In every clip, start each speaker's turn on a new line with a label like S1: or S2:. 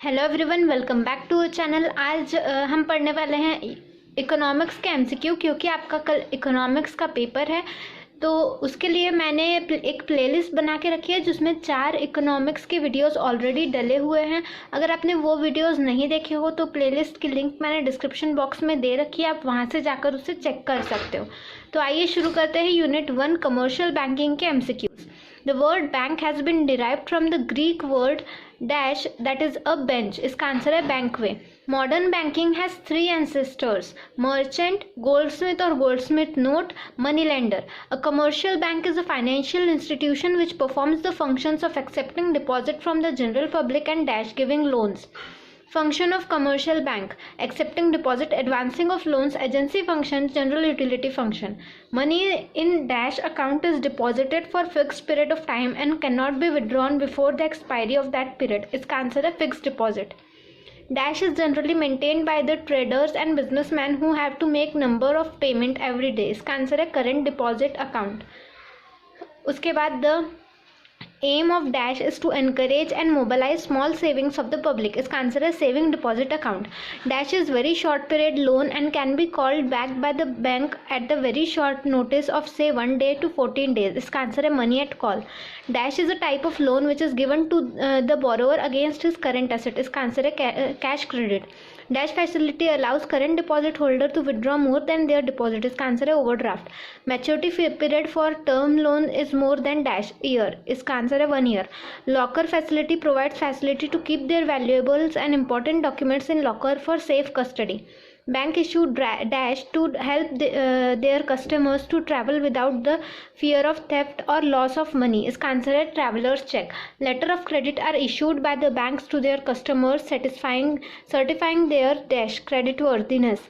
S1: Hello everyone, welcome back to channel. आज हम पढ़ने वाले हैं इकोनॉमिक्स के एमसीक्यू, क्योंकि आपका कल इकोनॉमिक्स का पेपर है। तो उसके लिए मैंने एक प्लेलिस्ट बना के रखी है जिसमें 4 इकोनॉमिक्स के वीडियोस ऑलरेडी डले हुए हैं। अगर आपने वो वीडियोस नहीं देखे हो तो प्लेलिस्ट की लिंक मैंने डिस्क्रिप्शन बॉक्स में दे रखी है, आप वहाँ से जाकर उसे चेक कर सकते हो। तो आइए शुरू करते हैं यूनिट 1 कमर्शियल बैंकिंग के MCQs. The word bank has been derived from the Greek word dash, that is a bench. इसका आंसर है bankway. Modern banking has 3 ancestors: merchant, goldsmith or goldsmith note, moneylender. A commercial bank is a financial institution which performs the functions of accepting deposit from the general public and dash giving loans. Function of commercial bank: accepting deposit, advancing of loans, agency function, general utility function. Money in dash account is deposited for fixed period of time and cannot be withdrawn before the expiry of that period. इसका answer है fixed deposit. Dash is generally maintained by the traders and businessmen who have to make number of payment every day. इसका answer है current deposit account. उसके बाद the aim of dash is to encourage and mobilize small savings of the public. इसका answer है saving deposit account. Dash is very short period loan and can be called back by the bank at the very short notice of say 1 day to 14 days. इसका answer है money at call. Dash is a type of loan which is given to the borrower against his current asset. इसका answer है cash credit. Dash facility allows current deposit holder to withdraw more than their deposit. इसका answer है overdraft. Maturity period for term loan is more than dash year. इसका answer है 1 year. Locker facility provides facility to keep their valuables and important documents in locker for safe custody. Bank issued dash to help their customers to travel without the fear of theft or loss of money. इसका answer है traveler's check. Letter of credit are issued by the banks to their customers certifying their dash creditworthiness.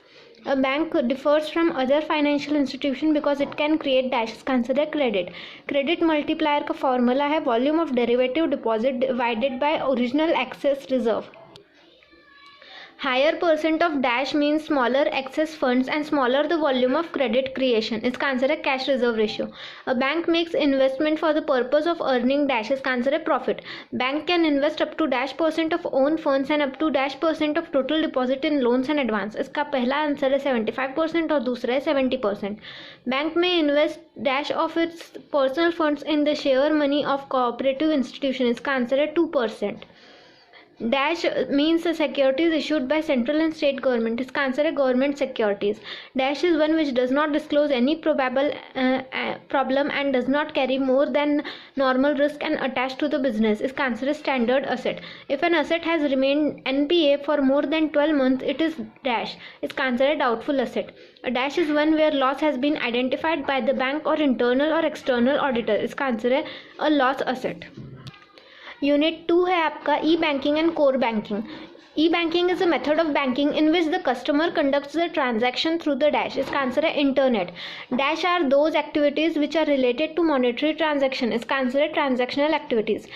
S1: A bank differs from other financial institution because it can create dash. इसका answer है credit. Credit multiplier का formula है volume of derivative deposit divided by original excess reserve. Higher percent of dash means smaller excess funds and smaller the volume of credit creation. इसका answer है cash reserve ratio. A bank makes investment for the purpose of earning dash. इसका answer है profit. Bank can invest up to dash percent of own funds and up to dash percent of total deposit in loans and advance. इसका पहला answer है 75% और दूसरा है 70%. Bank may invest dash of its personal funds in the share money of cooperative institution. इसका answer है 2%. Dash means the securities issued by central and state government. इसका answer है government securities. Dash is one which does not disclose any probable problem and does not carry more than normal risk and attached to the business. इसका answer है standard asset. If an asset has remained NPA for more than 12 months, it is dash. इसका answer है doubtful asset. A dash is one where loss has been identified by the bank or internal or external auditor. इसका answer है a loss asset. Unit 2 है आपका E banking and core banking. E banking is a method of banking in which the customer conducts the transaction through the dash. इसका answer है internet. Dash are those activities which are related to monetary transaction. इसका answer है transactional activities.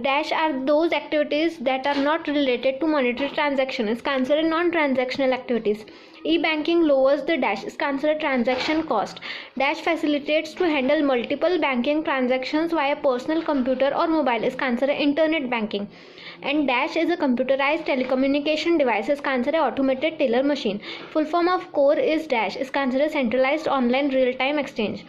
S1: Dash are those activities that are not related to monetary transaction. इसका answer है non transactional activities. E-banking lowers the dash. इसका answer है transaction cost. Dash facilitates to handle multiple banking transactions via personal computer or mobile. इसका answer है internet banking. And dash is a computerized telecommunication device. इसका answer है automated teller machine. Full form of core is dash. इसका answer है centralized online real-time exchange.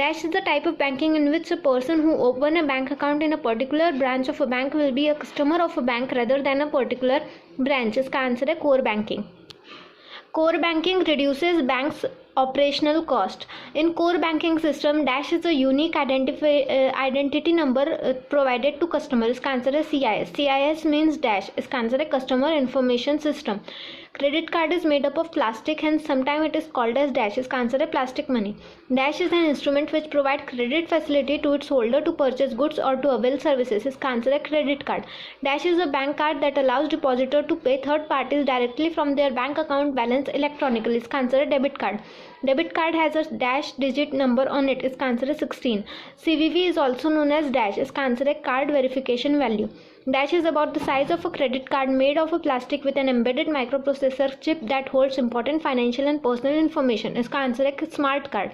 S1: Dash is the type of banking in which a person who open a bank account in a particular branch of a bank will be a customer of a bank rather than a particular branch. इसका answer है core banking. Core banking reduces banks' operational cost. In core banking system, dash is a unique identity number provided to customer. इसका answer है CIS. CIS means dash. इसका answer है customer information system. Credit card is made up of plastic, hence sometimes it is called as dash. इसका answer है plastic money. Dash is an instrument which provide credit facility to its holder to purchase goods or to avail services. इसका answer है credit card. Dash is a bank card that allows depositor to pay third parties directly from their bank account balance electronically. इसका answer है debit card. Debit card has a dash digit number on it. इसका answer है 16. CVV is also known as dash. इसका answer है card verification value. Dash is about the size of a credit card made of a plastic with an embedded microprocessor chip that holds important financial and personal information. इसका answer है smart card.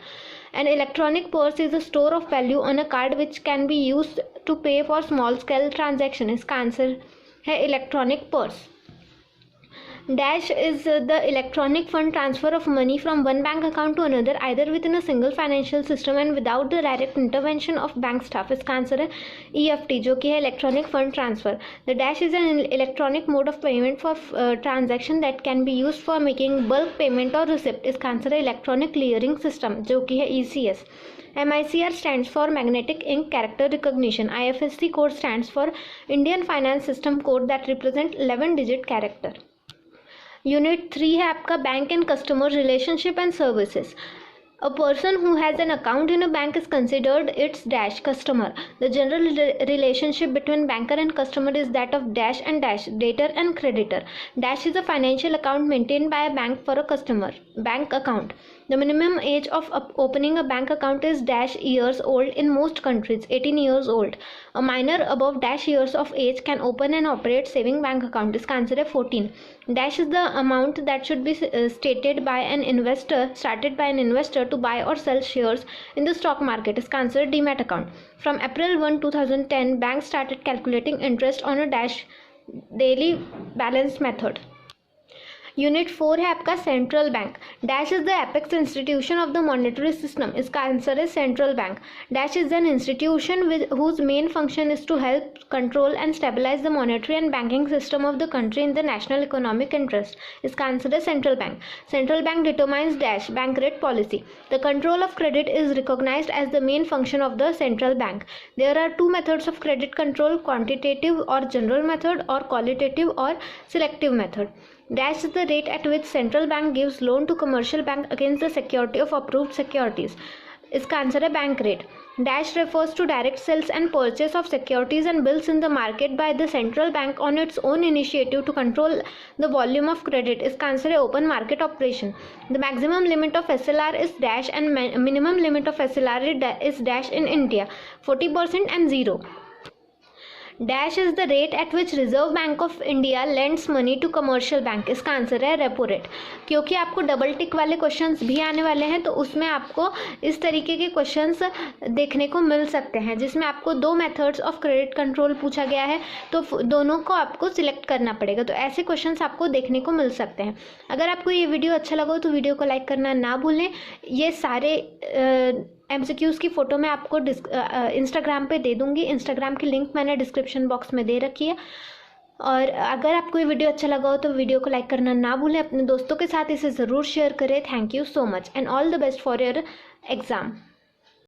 S1: An electronic purse is a store of value on a card which can be used to pay for small scale transaction. इसका answer है electronic purse. Dash is the electronic fund transfer of money from one bank account to another, either within a single financial system and without the direct intervention of bank staff. इसका answer है EFT, जो कि है electronic fund transfer. The Dash is an electronic mode of payment for transaction that can be used for making bulk payment or receipt. इसका answer है electronic clearing system, जो कि है ECS। MICR stands for Magnetic Ink Character Recognition. IFSC code stands for Indian Finance System Code that represent 11-digit character. Unit 3 है आपका bank and customer relationship and services. A person who has an account in a bank is considered its dash customer. The general relationship between banker and customer is that of dash and dash, debtor and creditor. Dash is a financial account maintained by a bank for a customer. Bank account. The minimum age of opening a bank account is dash years old in most countries, 18 years old. A minor above dash years of age can open and operate saving bank account. इसका answer है 14. Dash is the amount that should be started by an investor to buy or sell shares in the stock market. इसका answer है demat account. From April 1, 2010, banks started calculating interest on a dash daily balance method. Unit 4 है आपका central bank. Dash is the apex institution of the monetary system. इसका answer है central bank. Dash is an institution with whose main function is to help control and stabilise the monetary and banking system of the country in the national economic interest. इसका answer है central bank. Central bank determines dash bank rate policy. The control of credit is recognised as the main function of the central bank. There are 2 methods of credit control, quantitative और general method और qualitative और selective method. Dash is the rate at which central bank gives loan to commercial bank against the security of approved securities. इसका answer है bank rate. Dash refers to direct sales and purchase of securities and bills in the market by the central bank on its own initiative to control the volume of credit. इसका answer है open market operation. The maximum limit of SLR is dash and minimum limit of SLR is dash in India, 40% and 0. Dash is the rate at which reserve bank of India lends money to commercial bank. इसका answer है repo rate. क्योंकि आपको double tick वाले questions भी आने वाले हैं तो उसमें आपको इस तरीके के क्वेश्चंस देखने को मिल सकते हैं, जिसमें आपको 2 मेथड्स ऑफ क्रेडिट कंट्रोल पूछा गया है तो दोनों को आपको सिलेक्ट करना पड़ेगा। तो ऐसे क्वेश्चंस आपको देखने को मिल सकते हैं। अगर आपको ये वीडियो अच्छा लगा हो तो वीडियो को लाइक करना ना भूलें। ये सारे MCQs की फ़ोटो मैं आपको इंस्टाग्राम पे दे दूँगी। इंस्टाग्राम की लिंक मैंने डिस्क्रिप्शन बॉक्स में दे रखी है। और अगर आपको ये वीडियो अच्छा लगा हो तो वीडियो को लाइक करना ना भूलें। अपने दोस्तों के साथ इसे ज़रूर शेयर करें। Thank you so much and all the best for your exam.